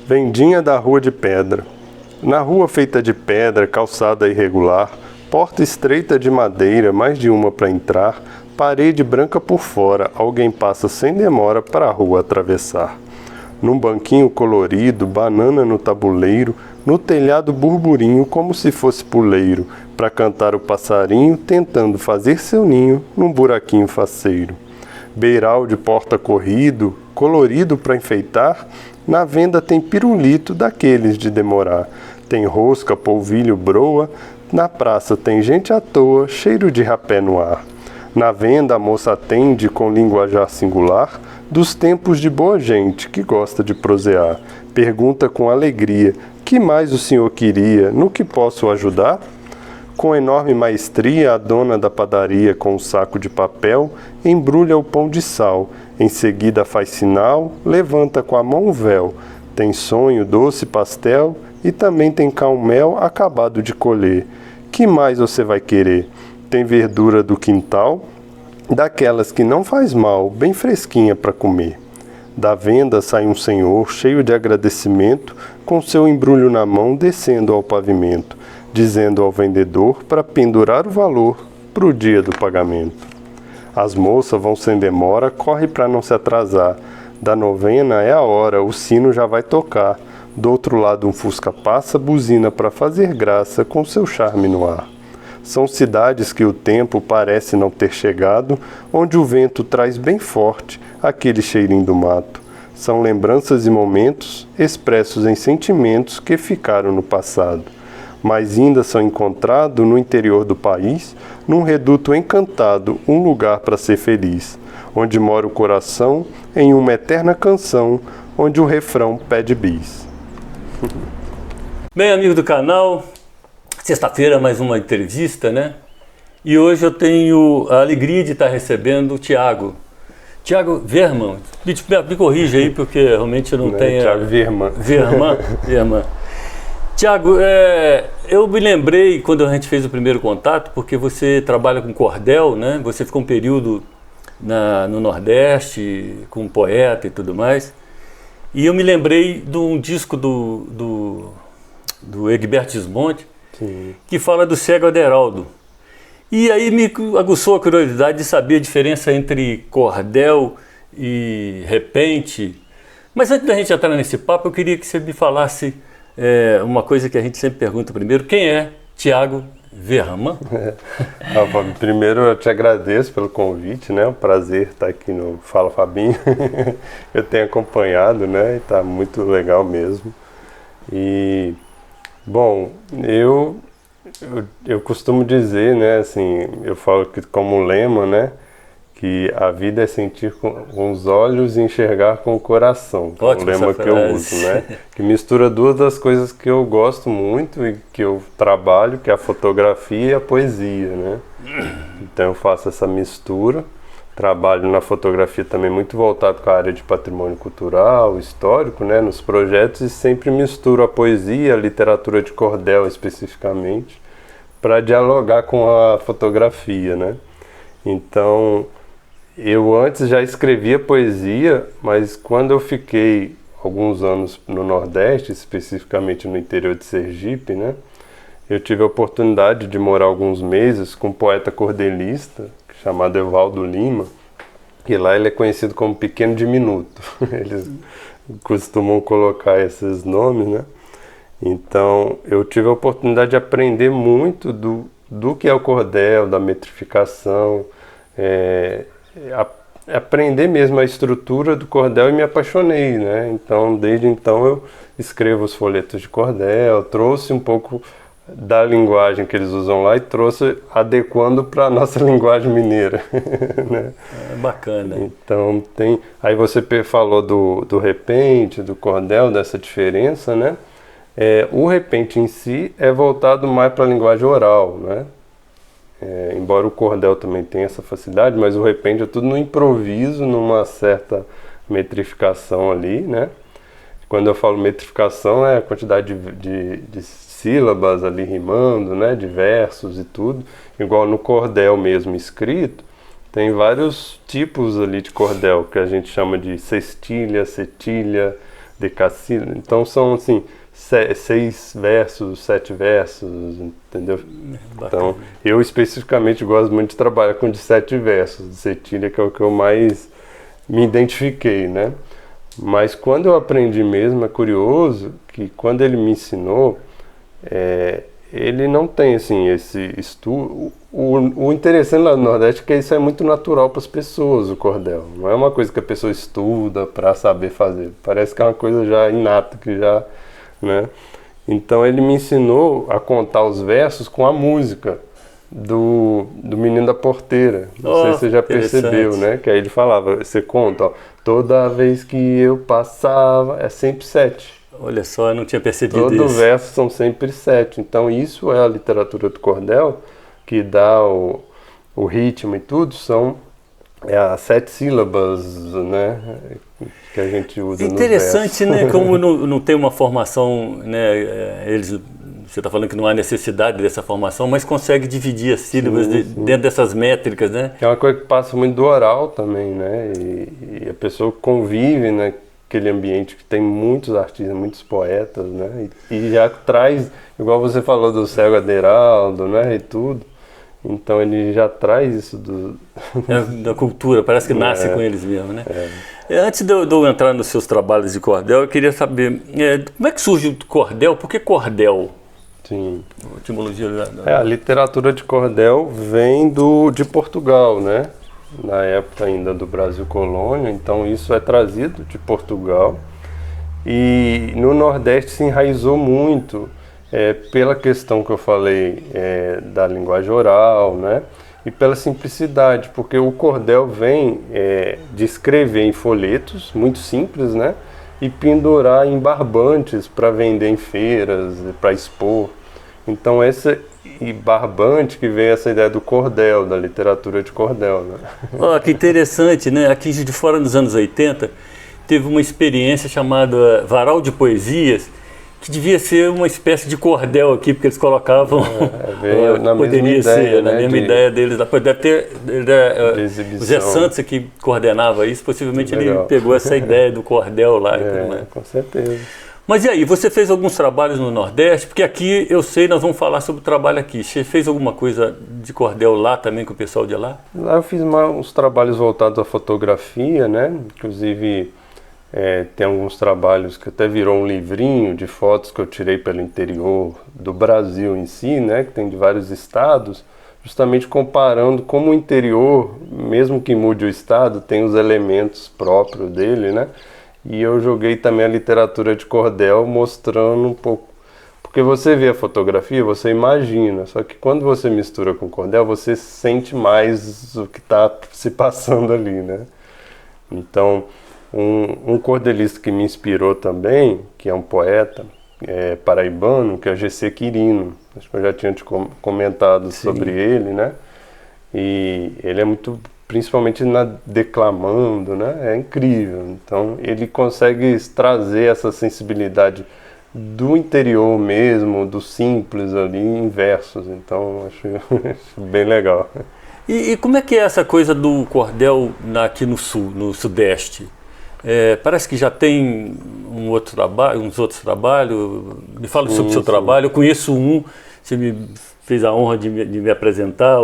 Vendinha da rua de pedra. Na rua feita de pedra, calçada irregular, porta estreita de madeira, mais de uma para entrar, parede branca por fora, alguém passa sem demora para a rua atravessar. Num banquinho colorido, banana no tabuleiro, no telhado burburinho como se fosse puleiro, para cantar o passarinho tentando fazer seu ninho num buraquinho faceiro. Beiral de porta corrido, colorido para enfeitar, na venda tem pirulito daqueles de demorar. Tem rosca, polvilho, broa, na praça tem gente à toa, cheiro de rapé no ar. Na venda a moça atende com linguajar singular, dos tempos de boa gente que gosta de prosear. Pergunta com alegria, que mais o senhor queria, no que posso ajudar? Com enorme maestria, a dona da padaria, com um saco de papel, embrulha o pão de sal. Em seguida faz sinal, levanta com a mão o véu. Tem sonho, doce pastel e também tem calmel acabado de colher. Que mais você vai querer? Tem verdura do quintal, daquelas que não faz mal, bem fresquinha para comer. Da venda sai um senhor, cheio de agradecimento, com seu embrulho na mão, descendo ao pavimento, dizendo ao vendedor para pendurar o valor pro dia do pagamento. As moças vão sem demora, corre para não se atrasar. Da novena é a hora, o sino já vai tocar. Do outro lado um fusca passa, buzina para fazer graça com seu charme no ar. São cidades que o tempo parece não ter chegado, onde o vento traz bem forte aquele cheirinho do mato. São lembranças e momentos expressos em sentimentos que ficaram no passado. Mas ainda são encontrados no interior do país, num reduto encantado, um lugar para ser feliz, onde mora o coração em uma eterna canção, onde o refrão pede bis. Bem, amigo do canal, sexta-feira mais uma entrevista, né? E hoje eu tenho a alegria de estar recebendo o Thiago Verman. Me corrija aí, porque realmente eu não tenho... Thiago Verman. Verman. Thiago, eu me lembrei quando a gente fez o primeiro contato, porque você trabalha com cordel, né? Você ficou um período no Nordeste, com poeta e tudo mais. E eu me lembrei de um disco do Egberto Gismonti, sim, que fala do cego Aderaldo. E aí me aguçou a curiosidade de saber a diferença entre cordel e repente. Mas antes da gente entrar nesse papo, eu queria que você me falasse uma coisa que a gente sempre pergunta primeiro: quem é Thiago Verman? Primeiro eu te agradeço pelo convite, né? É um prazer estar aqui no Fala Fabinho. Eu tenho acompanhado, né? E está muito legal mesmo. E, bom, eu costumo dizer, né? Assim, eu falo que como lema, né? Que a vida é sentir com os olhos e enxergar com o coração. Ótimo, é o lema que eu uso, né? Que mistura duas das coisas que eu gosto muito e que eu trabalho, que é a fotografia e a poesia, né? Então eu faço essa mistura. Trabalho na fotografia também muito voltado com a área de patrimônio cultural, histórico, né? Nos projetos, e sempre misturo a poesia, a literatura de cordel especificamente, para dialogar com a fotografia, né? Então, eu antes já escrevia poesia, mas quando eu fiquei alguns anos no Nordeste, especificamente no interior de Sergipe, né, eu tive a oportunidade de morar alguns meses com um poeta cordelista chamado Evaldo Lima, e lá ele é conhecido como Pequeno Diminuto. Eles costumam colocar esses nomes, né? Então, eu tive a oportunidade de aprender muito do que é o cordel, da metrificação, aprender mesmo a estrutura do cordel, e me apaixonei, né? Então, desde então eu escrevo os folhetos de cordel, trouxe um pouco da linguagem que eles usam lá e trouxe adequando para a nossa linguagem mineira, né? Bacana. Então aí você falou do repente, do cordel, dessa diferença, né? O repente em si é voltado mais para a linguagem oral, né? Embora o cordel também tenha essa facilidade, mas o repente é tudo no improviso, numa certa metrificação ali, né? Quando eu falo metrificação, é a quantidade de sílabas ali rimando, né? De versos e tudo. Igual no cordel mesmo escrito, tem vários tipos ali de cordel, que a gente chama de cestilha, cetilha, decassílabo. Então são assim 6 versos, 7 versos, entendeu? Então eu especificamente gosto muito de trabalhar com de 7 versos, de cetilha, que é o que eu mais me identifiquei, né? Mas quando eu aprendi mesmo, é curioso que quando ele me ensinou, ele não tem assim esse estudo. O interessante lá no Nordeste é que isso é muito natural para as pessoas, o cordel. Não é uma coisa que a pessoa estuda para saber fazer. Parece que é uma coisa já inata, que já, né? Então ele me ensinou a contar os versos com a música do Menino da Porteira. Não sei se você já percebeu, né? Que aí ele falava, você conta, ó, toda vez que eu passava, é sempre 7. Olha só, eu não tinha percebido isso. Todo verso são sempre 7. Então isso é a literatura do cordel, que dá o ritmo e tudo, são as 7 sílabas, né, que a gente usa nos versos. Interessante, né, como não tem uma formação, né, você está falando que não há necessidade dessa formação, mas consegue dividir as sílabas dentro dessas métricas, né? É uma coisa que passa muito do oral também, né, e a pessoa convive, né, aquele ambiente que tem muitos artistas, muitos poetas, né, e já traz, igual você falou do Cego Aderaldo, né, e tudo. Então ele já traz isso da cultura, parece que nasce com eles mesmo, né? Antes de eu entrar nos seus trabalhos de cordel, eu queria saber, como é que surge o cordel? Por que cordel? Sim. A etimologia a literatura de cordel vem de Portugal, né? Na época ainda do Brasil colônia, então isso é trazido de Portugal. E no Nordeste se enraizou muito pela questão que eu falei da linguagem oral, né? E pela simplicidade, porque o cordel vem de escrever em folhetos, muito simples, né? E pendurar em barbantes para vender em feiras, para expor. Então e barbante que vem essa ideia do cordel, da literatura de cordel, né? Oh, que interessante, né? Aqui de Fora, nos anos 80, teve uma experiência chamada Varal de Poesias, que devia ser uma espécie de cordel aqui, porque eles colocavam... na poderia mesma ser, ideia, na né, mesma ideia deles. Deve ter... de o Zé Santos que coordenava isso, possivelmente ele pegou essa ideia do cordel lá. Com certeza. Mas e aí, você fez alguns trabalhos no Nordeste? Porque aqui, eu sei, nós vamos falar sobre o trabalho aqui. Você fez alguma coisa de cordel lá também com o pessoal de lá? Lá eu fiz uns trabalhos voltados à fotografia, né? Inclusive, tem alguns trabalhos que até virou um livrinho de fotos que eu tirei pelo interior do Brasil em si, né? Que tem de vários estados, justamente comparando como o interior, mesmo que mude o estado, tem os elementos próprios dele, né? E eu joguei também a literatura de cordel mostrando um pouco. Porque você vê a fotografia, você imagina, só que quando você mistura com cordel, você sente mais o que está se passando ali, né? Então, um cordelista que me inspirou também, que é um poeta paraibano, que é o G.C. Quirino. Acho que eu já tinha te comentado sobre ele, né? E ele é muito... principalmente declamando, né? É incrível. Então ele consegue trazer essa sensibilidade do interior mesmo, do simples ali em versos. Então acho bem legal. E como é que é essa coisa do cordel aqui no sul, no sudeste? Parece que já tem uns outros trabalhos. Me fala sobre o seu trabalho. Eu conheço você me fez a honra de me apresentar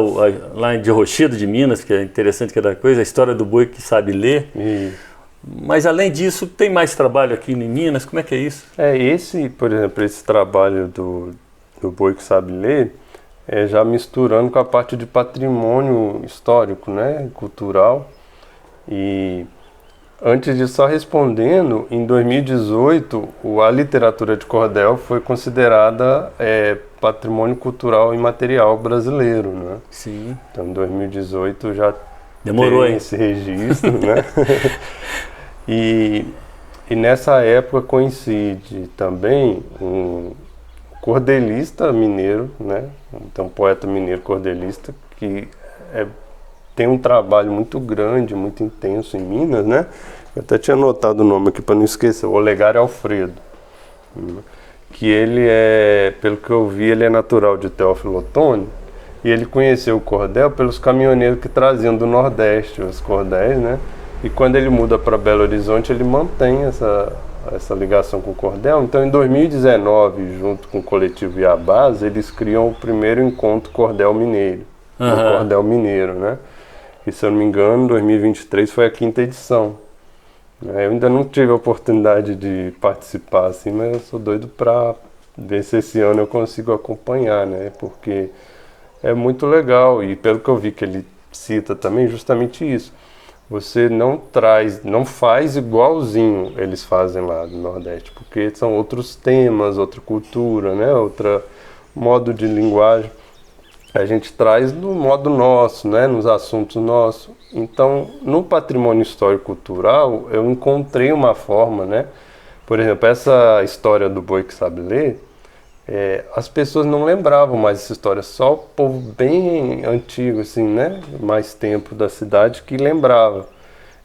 lá de Rochedo de Minas, que é interessante cada coisa, a história do boi que sabe ler. Mas além disso, tem mais trabalho aqui em Minas? Como é que é isso? Por exemplo, esse trabalho do boi que sabe ler, já misturando com a parte de patrimônio histórico, né, cultural. E antes disso, só respondendo, em 2018, a literatura de cordel foi considerada patrimônio cultural imaterial brasileiro, né? Sim. Então, em 2018 já demorou, tem esse registro, né? E nessa época coincide também um cordelista mineiro, né? Então, poeta mineiro cordelista, que tem um trabalho muito grande, muito intenso em Minas, né? Eu até tinha anotado o nome aqui para não esquecer, o Olegário Alfredo. Que ele pelo que eu vi, ele é natural de Teófilo Otoni, e ele conheceu o cordel pelos caminhoneiros que traziam do Nordeste os cordéis, né? E quando ele muda para Belo Horizonte, ele mantém essa ligação com o cordel. Então, em 2019, junto com o coletivo Iabás, eles criam o primeiro encontro Cordel Mineiro, o Cordel Mineiro, né? E, se eu não me engano, em 2023 foi a 5ª edição. Eu ainda não tive a oportunidade de participar, assim, mas eu sou doido para ver se esse ano eu consigo acompanhar, né? Porque é muito legal, e pelo que eu vi que ele cita também, justamente isso. Você não faz igualzinho eles fazem lá no Nordeste, porque são outros temas, outra cultura, né? Outro modo de linguagem. A gente traz no modo nosso, né? Nos assuntos nossos. Então, no patrimônio histórico-cultural, eu encontrei uma forma, né? Por exemplo, essa história do boi que sabe ler, as pessoas não lembravam mais essa história, só o povo bem antigo, assim, né? Mais tempo da cidade que lembrava.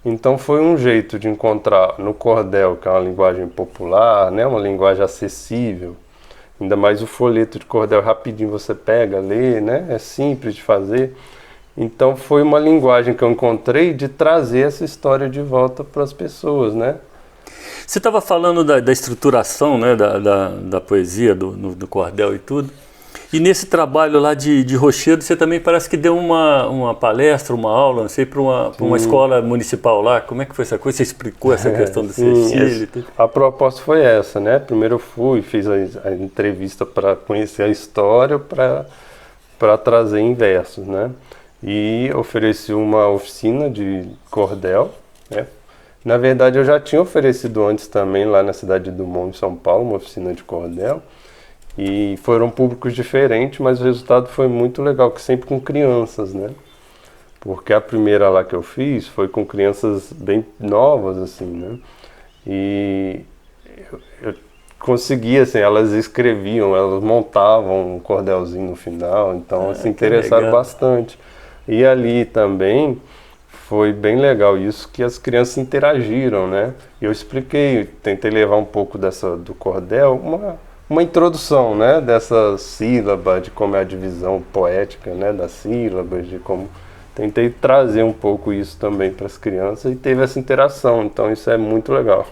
Então foi um jeito de encontrar no cordel, que é uma linguagem popular, né? Uma linguagem acessível, ainda mais o folheto de cordel rapidinho você pega, lê, né? É simples de fazer. Então foi uma linguagem que eu encontrei de trazer essa história de volta para as pessoas, né? Você estava falando da estruturação, né, da poesia, do cordel e tudo. E nesse trabalho lá de Rochedo, você também parece que deu uma palestra, uma aula, não sei, para uma escola municipal lá. Como é que foi essa coisa? Você explicou essa questão do cestilho? A proposta foi essa, né? Primeiro eu fui, fiz a entrevista para conhecer a história, para trazer em versos, né? E ofereci uma oficina de cordel, né? Na verdade, eu já tinha oferecido antes também, lá na cidade de Dumont, em São Paulo, uma oficina de cordel. E foram públicos diferentes, mas o resultado foi muito legal, que sempre com crianças, né? Porque a primeira lá que eu fiz foi com crianças bem novas, assim, né? E eu conseguia, assim, elas escreviam, elas montavam um cordelzinho no final, então se interessaram bastante. E ali também foi bem legal isso, que as crianças interagiram, né? Eu expliquei, tentei levar um pouco do cordel, uma introdução, né? Dessa sílaba, de como é a divisão poética, né? Das sílabas, de como... Tentei trazer um pouco isso também para as crianças e teve essa interação, então isso é muito legal.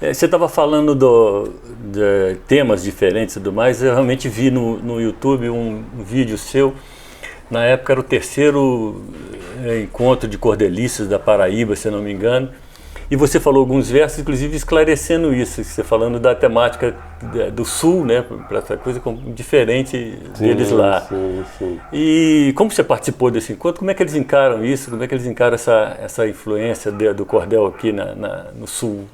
Você estava falando de temas diferentes e tudo mais, eu realmente vi no YouTube um vídeo seu. Na época era o 3º encontro de cordelistas da Paraíba, se eu não me engano. E você falou alguns versos, inclusive esclarecendo isso, você falando da temática do Sul, né, para essa coisa diferente deles lá. Sim. E como você participou desse encontro, como é que eles encaram isso? Como é que eles encaram essa influência do cordel aqui no Sul?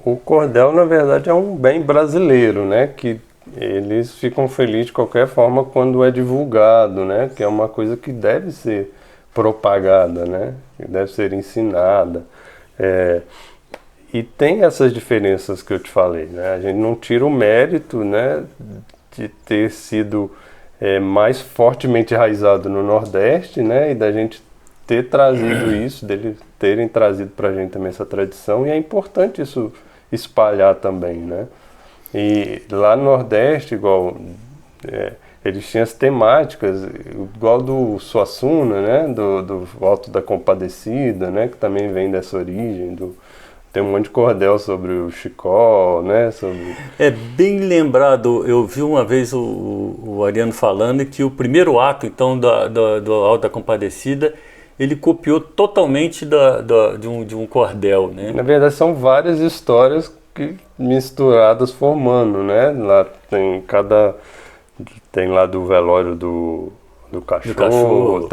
O cordel, na verdade, é um bem brasileiro, né, que eles ficam felizes de qualquer forma quando é divulgado, né? Que é uma coisa que deve ser propagada, né? Que deve ser ensinada. E tem essas diferenças que eu te falei, né? A gente não tira o mérito, né, de ter sido mais fortemente enraizado no Nordeste, né? E da gente ter trazido isso, deles terem trazido pra gente também essa tradição. E é importante isso espalhar também, né? E lá no Nordeste, igual, eles tinham as temáticas, igual do Suassuna, né? Do Alto da Compadecida, né? Que também vem dessa origem. Tem um monte de cordel sobre o Chicó, né? É bem lembrado, eu vi uma vez o Ariano falando que o primeiro ato, então, do Alto da Compadecida, ele copiou totalmente de um cordel, né? Na verdade, são várias histórias misturadas formando, né? Lá tem lá do velório do cachorro.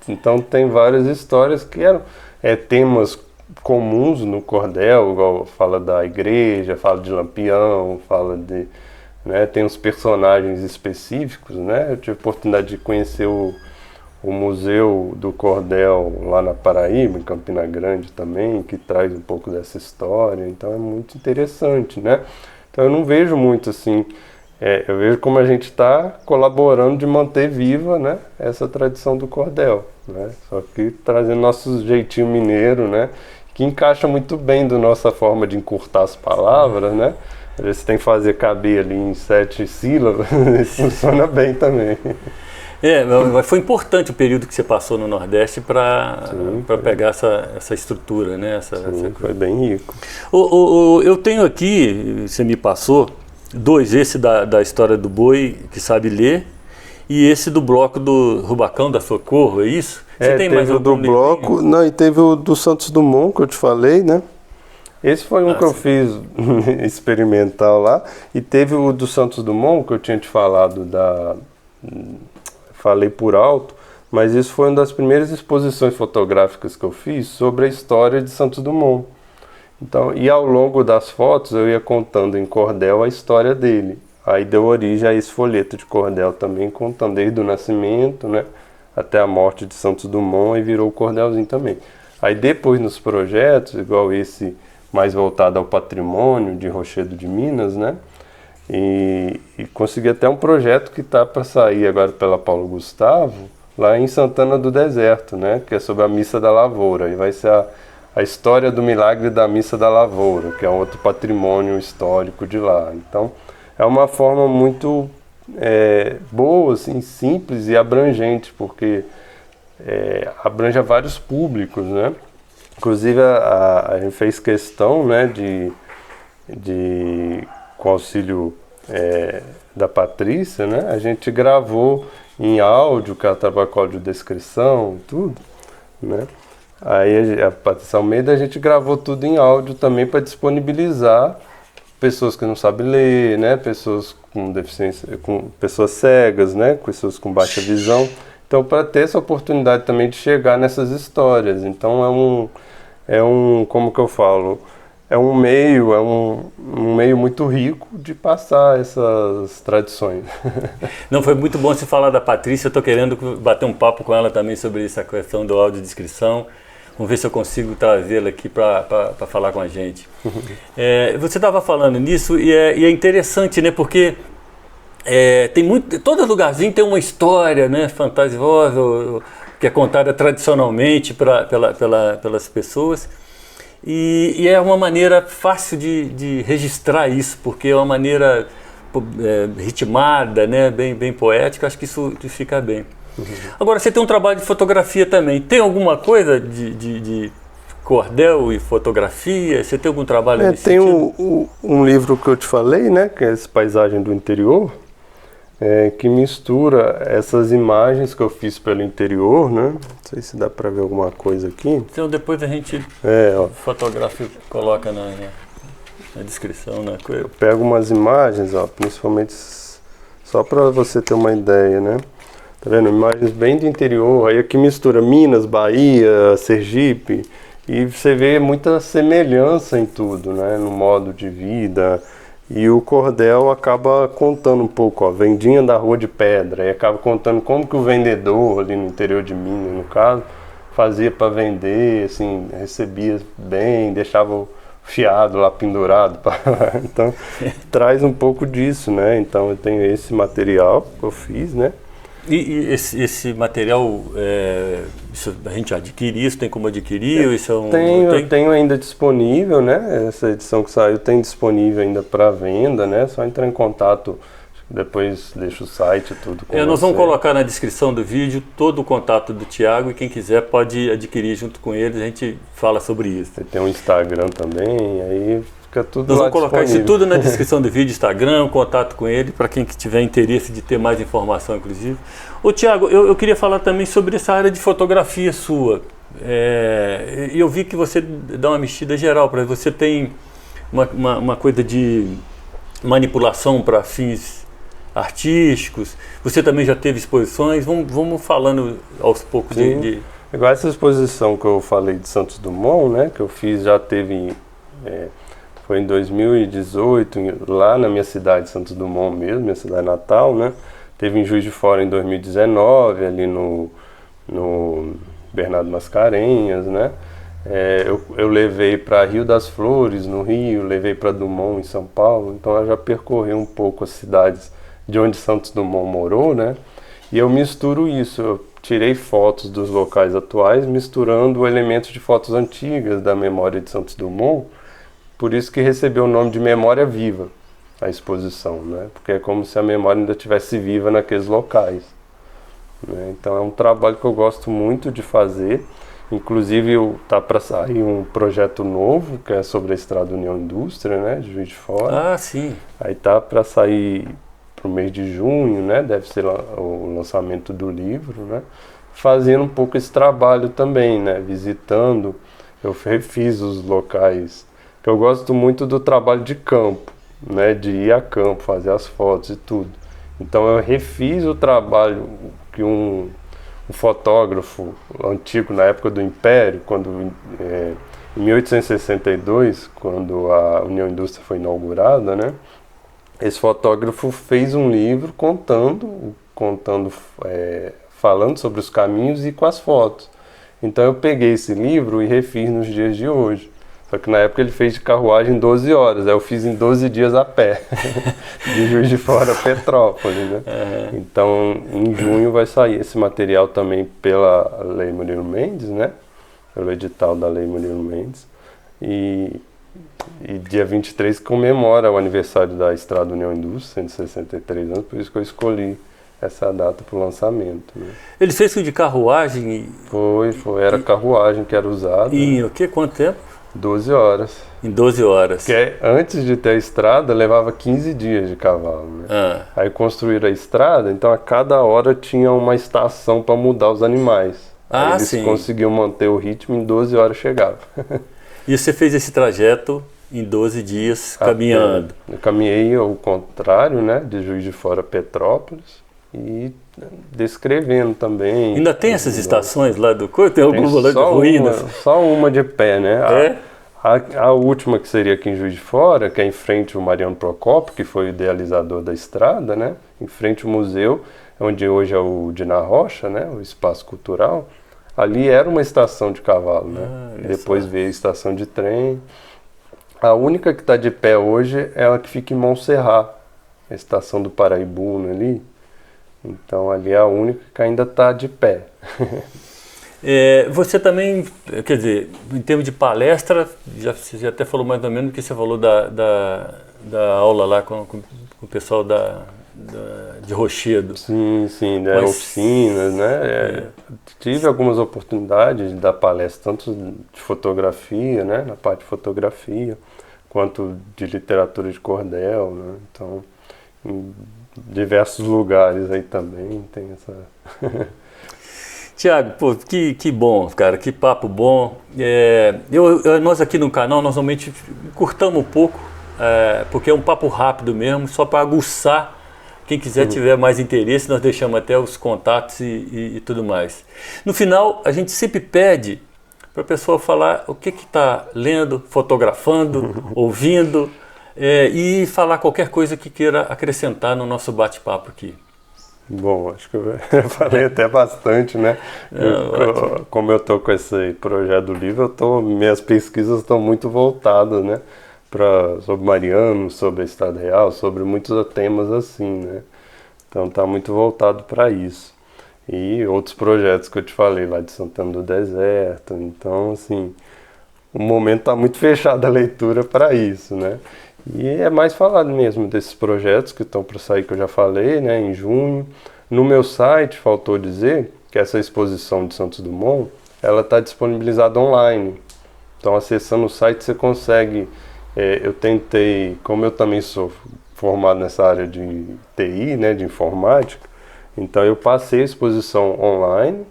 Então tem várias histórias que eram temas comuns no cordel, igual fala da igreja, fala de Lampião, fala de, né, tem uns personagens específicos, né? Eu tive a oportunidade de conhecer o Museu do Cordel lá na Paraíba, em Campina Grande também, que traz um pouco dessa história, então é muito interessante, né? Então eu não vejo muito assim, eu vejo como a gente está colaborando de manter viva, né, essa tradição do cordel, né? Só que trazendo nosso jeitinho mineiro, né, que encaixa muito bem da nossa forma de encurtar as palavras, né? Às vezes você tem que fazer caber ali em 7 sílabas, funciona bem também. Mas foi importante o período que você passou no Nordeste para pegar essa estrutura, né? Foi bem rico. Eu tenho aqui, você me passou, dois, esse da história do boi, que sabe ler, e esse do bloco do Rubacão da Socorro, é isso? Você tem mais o do bloco, não, e teve o do Santos Dumont, que eu te falei, né? Esse foi um que eu fiz experimental lá, e teve o do Santos Dumont, que eu tinha te falado falei por alto, mas isso foi uma das primeiras exposições fotográficas que eu fiz sobre a história de Santos Dumont. Então, e ao longo das fotos eu ia contando em cordel a história dele. Aí deu origem a esse folheto de cordel também, contando desde o nascimento, né, até a morte de Santos Dumont, e virou o cordelzinho também. Aí depois nos projetos, igual esse mais voltado ao patrimônio de Rochedo de Minas, né, e consegui até um projeto que está para sair agora pela Paulo Gustavo, lá em Santana do Deserto, né, que é sobre a Missa da Lavoura, e vai ser a história do milagre da Missa da Lavoura, que é outro patrimônio histórico de lá. Então, é uma forma muito boa, assim, simples e abrangente, porque abrange a vários públicos, né? Inclusive, a gente fez questão, né, com auxílio da Patrícia, né? A gente gravou em áudio, que ela trabalha com audiodescrição, tudo, né? Aí a Patrícia Almeida, a gente gravou tudo em áudio também para disponibilizar pessoas que não sabem ler, né? Pessoas com deficiência, com pessoas cegas, né? Pessoas com baixa visão. Então, para ter essa oportunidade também de chegar nessas histórias. Então, como que eu falo? É um meio muito rico de passar essas tradições. Não, foi muito bom você falar da Patrícia. Eu estou querendo bater um papo com ela também sobre essa questão do audiodescrição. Vamos ver se eu consigo trazê-la aqui para falar com a gente. Você estava falando nisso e é interessante, né? Porque todo lugarzinho tem uma história, né, fantasiosa, que é contada tradicionalmente pelas pessoas. E é uma maneira fácil de registrar isso, porque é uma maneira ritmada, né, bem poética. Acho que isso fica bem. Agora, você tem um trabalho de fotografia também. Tem alguma coisa de cordel e fotografia? Você tem algum trabalho nesse sentido? Tem um livro que eu te falei, né, que é esse Paisagem do Interior, que mistura essas imagens que eu fiz pelo interior, né? Não sei se dá para ver alguma coisa aqui. Então depois a gente fotografa e coloca na descrição, né? Eu pego umas imagens, principalmente só para você ter uma ideia, né? Tá vendo? Imagens bem do interior, aí aqui mistura Minas, Bahia, Sergipe, e você vê muita semelhança em tudo, né? No modo de vida. E o cordel acaba contando um pouco, vendinha da Rua de Pedra, e acaba contando como que o vendedor ali no interior de Minas, no caso, fazia para vender, assim, recebia bem, deixava o fiado lá pendurado. Então, traz um pouco disso, né? Então, eu tenho esse material que eu fiz, né? E esse material, a gente adquire isso? Tem como adquirir? Eu tenho ainda disponível, né? Essa edição que saiu tem disponível ainda para venda, né? Só entrar em contato, depois deixa o site tudo com nós vamos colocar na descrição do vídeo todo o contato do Thiago, e quem quiser pode adquirir junto com ele, a gente fala sobre isso. Ele tem um Instagram também, aí fica tudo Nós lá vamos colocar disponível. isso tudo na descrição do vídeo, Instagram, contato com ele, para quem tiver interesse de ter mais informação, inclusive. Ô Thiago, eu queria falar também sobre essa área de fotografia sua. E eu vi que você dá uma mexida geral, para você tem uma coisa de manipulação para fins artísticos. Você também já teve exposições. Vamos falando aos poucos de... Igual essa exposição que eu falei de Santos Dumont, né, que eu fiz, já teve... foi em 2018, lá na minha cidade, Santos Dumont mesmo, minha cidade natal, né? Teve em Juiz de Fora em 2019, ali no Bernardo Mascarenhas, né? Eu levei para Rio das Flores, no Rio, levei para Dumont, em São Paulo. Então eu já percorri um pouco as cidades de onde Santos Dumont morou, né? E eu misturo isso, eu tirei fotos dos locais atuais, misturando elementos de fotos antigas da memória de Santos Dumont. Por isso que recebeu o nome de Memória Viva, a exposição, né? Porque é como se a memória ainda estivesse viva naqueles locais, né? Então é um trabalho que eu gosto muito de fazer. Inclusive tá para sair um projeto novo que é sobre a Estrada União Indústria, né, de Juiz de Fora. Ah, sim. Aí tá para sair pro mês de junho, né? Deve ser o lançamento do livro, né? Fazendo um pouco esse trabalho também, né? Visitando, eu refiz os locais, que eu gosto muito do trabalho de campo, né? De ir a campo, fazer as fotos e tudo. Então eu refiz o trabalho que um fotógrafo antigo, na época do Império, em 1862, quando a União Indústria foi inaugurada, né? Esse fotógrafo fez um livro falando sobre os caminhos e com as fotos. Então eu peguei esse livro e refiz nos dias de hoje. Só que na época ele fez de carruagem em 12 horas, aí eu fiz em 12 dias a pé, de Juiz de Fora a Petrópolis, né? Então em junho vai sair esse material também pela Lei Murilo Mendes, né? Pelo edital da Lei Murilo Mendes. E dia 23 comemora o aniversário da Estrada União Indústria, 163 anos, por isso que eu escolhi essa data para o lançamento, né? Ele fez isso de carruagem? Era carruagem que era usada. E o que? Quanto tempo? 12 horas. Em 12 horas. Porque antes de ter a estrada, levava 15 dias de cavalo, né? Aí construíram a estrada, então a cada hora tinha uma estação para mudar os animais. Aí eles conseguiam manter o ritmo, em 12 horas chegava. E você fez esse trajeto em 12 dias caminhando? Eu caminhei ao contrário, né? De Juiz de Fora a Petrópolis e descrevendo também. Ainda tem essas estações lá do Corpo? Tem alguma lá de ruínas? Só uma de pé, né? É? A última, que seria aqui em Juiz de Fora, que é em frente ao Mariano Procópio, que foi o idealizador da estrada, né? Em frente ao museu, onde hoje é o Dinar Rocha, né? O espaço cultural. Ali era uma estação de cavalo, né? Depois veio a estação de trem. A única que está de pé hoje é a que fica em Montserrat, a estação do Paraibuna ali. Então ali é a única que ainda está de pé. Você também, quer dizer, em termos de palestra, você já até falou mais ou menos do que você falou da aula lá com o pessoal de Rochedo. Sim, oficinas, né? Tive algumas oportunidades de dar palestra, tanto de fotografia, né? Na parte de fotografia, quanto de literatura de cordel, né? Então, em diversos lugares aí também tem essa... Tiago, pô, que bom, cara, que papo bom. Nós aqui no canal, nós normalmente curtamos um pouco, porque é um papo rápido mesmo, só para aguçar. Quem quiser tiver mais interesse, nós deixamos até os contatos e tudo mais. No final, a gente sempre pede para a pessoa falar o que está lendo, fotografando, ouvindo, e falar qualquer coisa que queira acrescentar no nosso bate-papo aqui. Bom, acho que eu falei até bastante, né? Como eu estou com esse projeto do livro, minhas pesquisas estão muito voltadas, né? Sobre Mariano, sobre a Estrada Real, sobre muitos temas assim, né? Então está muito voltado para isso. E outros projetos que eu te falei, lá de Santana do Deserto. Então, assim, o momento está muito fechado a leitura para isso, né? E é mais falado mesmo desses projetos que estão para sair, que eu já falei, né, em junho. No meu site, faltou dizer que essa exposição de Santos Dumont, ela está disponibilizada online. Então, acessando o site, você consegue... eu tentei, como eu também sou formado nessa área de TI, né, de informática, então eu passei a exposição online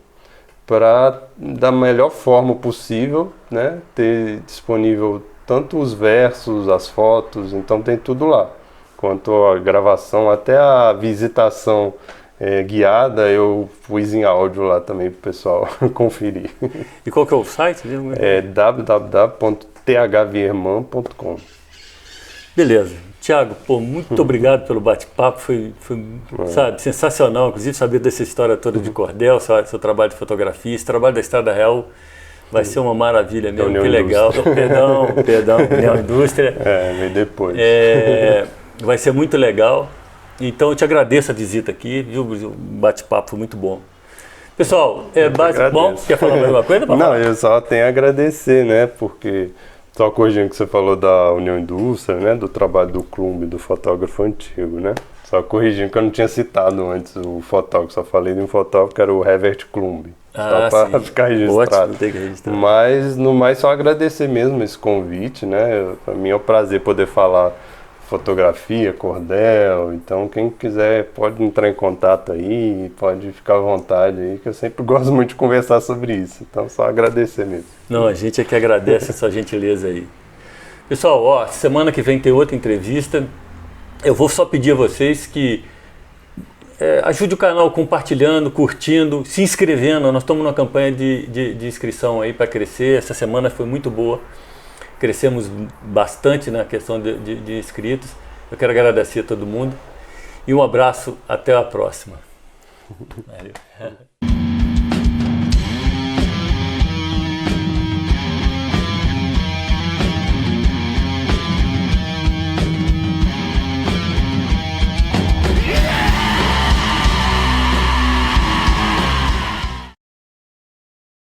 para, da melhor forma possível, né, ter disponível tanto os versos, as fotos, então tem tudo lá. Quanto a gravação, até a visitação guiada, eu pus em áudio lá também para o pessoal conferir. E qual que é o site? É www.thvierman.com. Beleza. Tiago, muito obrigado pelo bate-papo, foi sabe, sensacional, inclusive saber dessa história toda de cordel, seu trabalho de fotografia, esse trabalho da Estrada Real. Vai ser uma maravilha mesmo, que legal. Perdão, União Indústria. Veio depois. Vai ser muito legal. Então eu te agradeço a visita aqui, viu? O bate-papo foi muito bom. Pessoal, bom? Quer falar mais alguma coisa? Não, eu só tenho a agradecer, né? Porque só corrigindo que você falou da União Indústria, né? Do trabalho do Clube, do fotógrafo antigo, né? Só corrigindo que eu não tinha citado antes o fotógrafo, só falei de um fotógrafo que era o Herbert Klumb. Só para ficar registrado. Ótimo, tem que registrar. Mas, no mais, só agradecer mesmo esse convite, né? Para mim é um prazer poder falar fotografia, cordel. Então, quem quiser pode entrar em contato aí, pode ficar à vontade aí, que eu sempre gosto muito de conversar sobre isso. Então, só agradecer mesmo. Não, a gente é que agradece essa gentileza aí. Pessoal, ó, semana que vem tem outra entrevista. Eu vou só pedir a vocês que ajude o canal compartilhando, curtindo, se inscrevendo. Nós estamos numa campanha de inscrição aí para crescer. Essa semana foi muito boa. Crescemos bastante na questão de inscritos. Eu quero agradecer a todo mundo. E um abraço, até a próxima. Valeu.